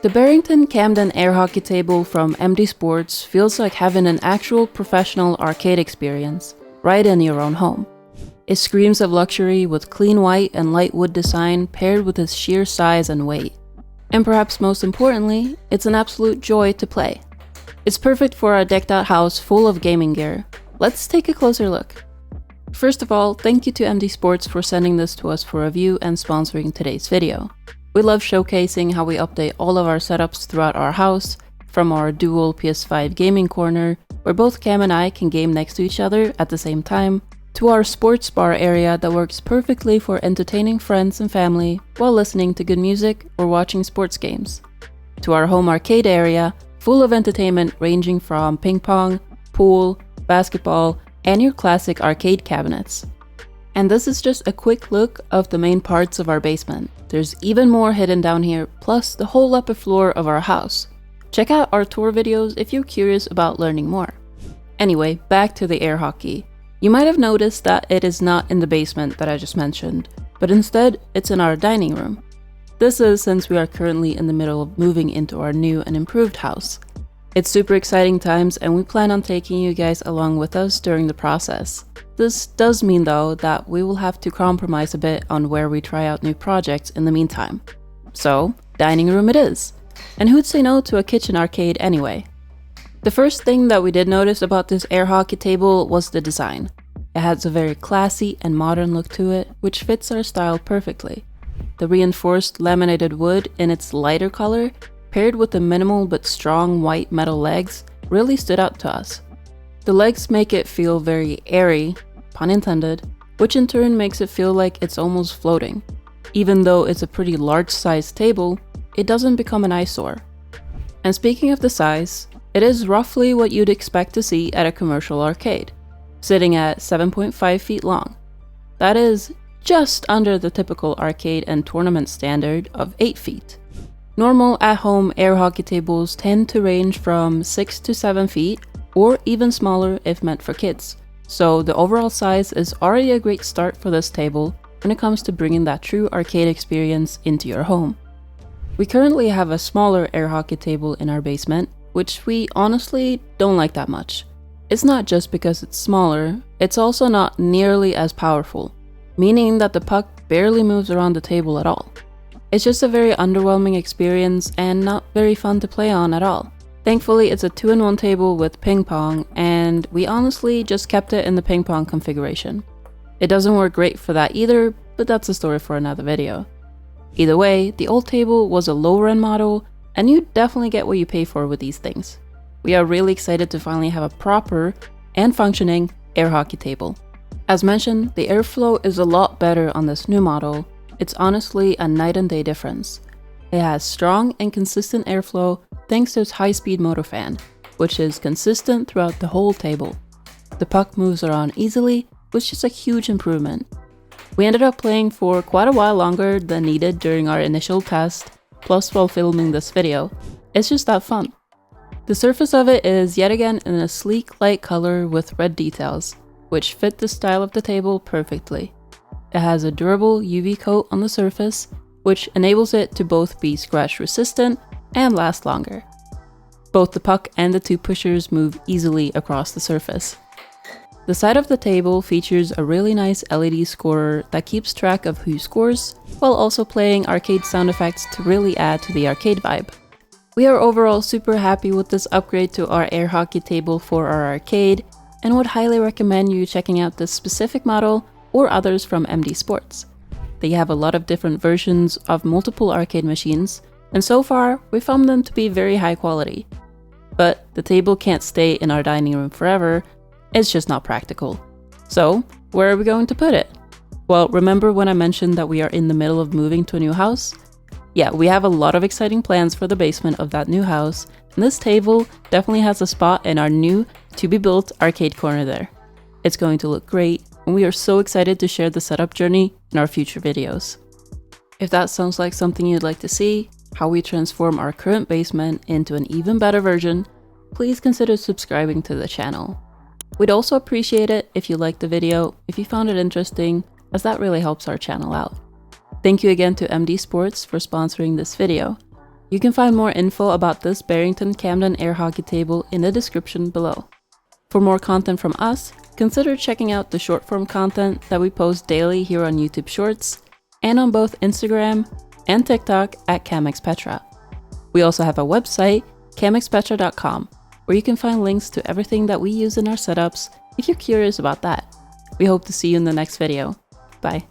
The Barrington Camden air hockey table from MD Sports feels like having an actual professional arcade experience, right in your own home. It screams of luxury with clean white and light wood design paired with its sheer size and weight. And perhaps most importantly, it's an absolute joy to play. It's perfect for a decked out house full of gaming gear. Let's take a closer look. First of all, thank you to MD Sports for sending this to us for review and sponsoring today's video. We love showcasing how we update all of our setups throughout our house, from our dual PS5 gaming corner, where both Cam and I can game next to each other at the same time, to our sports bar area that works perfectly for entertaining friends and family while listening to good music or watching sports games, to our home arcade area, full of entertainment ranging from ping pong, pool, basketball, and your classic arcade cabinets. And this is just a quick look of the main parts of our basement. There's even more hidden down here, plus the whole upper floor of our house. Check out our tour videos if you're curious about learning more. Anyway, back to the air hockey. You might have noticed that it is not in the basement that I just mentioned, but instead it's in our dining room. This is since we are currently in the middle of moving into our new and improved house. It's super exciting times and we plan on taking you guys along with us during the process. This does mean though that we will have to compromise a bit on where we try out new projects in the meantime. So, dining room it is. And who'd say no to a kitchen arcade anyway? The first thing that we did notice about this air hockey table was the design. It has a very classy and modern look to it, which fits our style perfectly. The reinforced laminated wood in its lighter color, paired with the minimal but strong white metal legs, really stood out to us. The legs make it feel very airy, pun intended, which in turn makes it feel like it's almost floating. Even though it's a pretty large-sized table, it doesn't become an eyesore. And speaking of the size, it is roughly what you'd expect to see at a commercial arcade, sitting at 7.5 feet long. That is just under the typical arcade and tournament standard of 8 feet. Normal at-home air hockey tables tend to range from 6 to 7 feet, or even smaller if meant for kids. So the overall size is already a great start for this table when it comes to bringing that true arcade experience into your home. We currently have a smaller air hockey table in our basement, which we honestly don't like that much. It's not just because it's smaller, it's also not nearly as powerful, meaning that the puck barely moves around the table at all. It's just a very underwhelming experience and not very fun to play on at all. Thankfully, it's a 2-in-1 table with ping pong, and we honestly just kept it in the ping pong configuration. It doesn't work great for that either, but that's a story for another video. Either way, the old table was a lower end model, and you definitely get what you pay for with these things. We are really excited to finally have a proper and functioning air hockey table. As mentioned, the airflow is a lot better on this new model. It's honestly a night and day difference. It has strong and consistent airflow thanks to its high-speed motor fan, which is consistent throughout the whole table. The puck moves around easily, which is a huge improvement. We ended up playing for quite a while longer than needed during our initial test, plus while filming this video. It's just that fun. The surface of it is yet again in a sleek light color with red details, which fit the style of the table perfectly. It has a durable UV coat on the surface, which enables it to both be scratch resistant and last longer. Both the puck and the two pushers move easily across the surface. The side of the table features a really nice LED scorer that keeps track of who scores, while also playing arcade sound effects to really add to the arcade vibe. We are overall super happy with this upgrade to our air hockey table for our arcade, and would highly recommend you checking out this specific model or others from MD Sports. They have a lot of different versions of multiple arcade machines, and so far we found them to be very high quality. But the table can't stay in our dining room forever, it's just not practical. So, where are we going to put it? Well, remember when I mentioned that we are in the middle of moving to a new house? Yeah, we have a lot of exciting plans for the basement of that new house, and this table definitely has a spot in our new to-be-built arcade corner there. It's going to look great, and we are so excited to share the setup journey in our future videos. If that sounds like something you'd like to see, how we transform our current basement into an even better version, please consider subscribing to the channel. We'd also appreciate it if you liked the video, if you found it interesting, as that really helps our channel out. Thank you again to MD Sports for sponsoring this video. You can find more info about this Barrington Camden air hockey table in the description below. For more content from us, consider checking out the short form content that we post daily here on YouTube Shorts and on both Instagram and TikTok at CamXPetra. We also have a website, CamXPetra.com, where you can find links to everything that we use in our setups if you're curious about that. We hope to see you in the next video. Bye.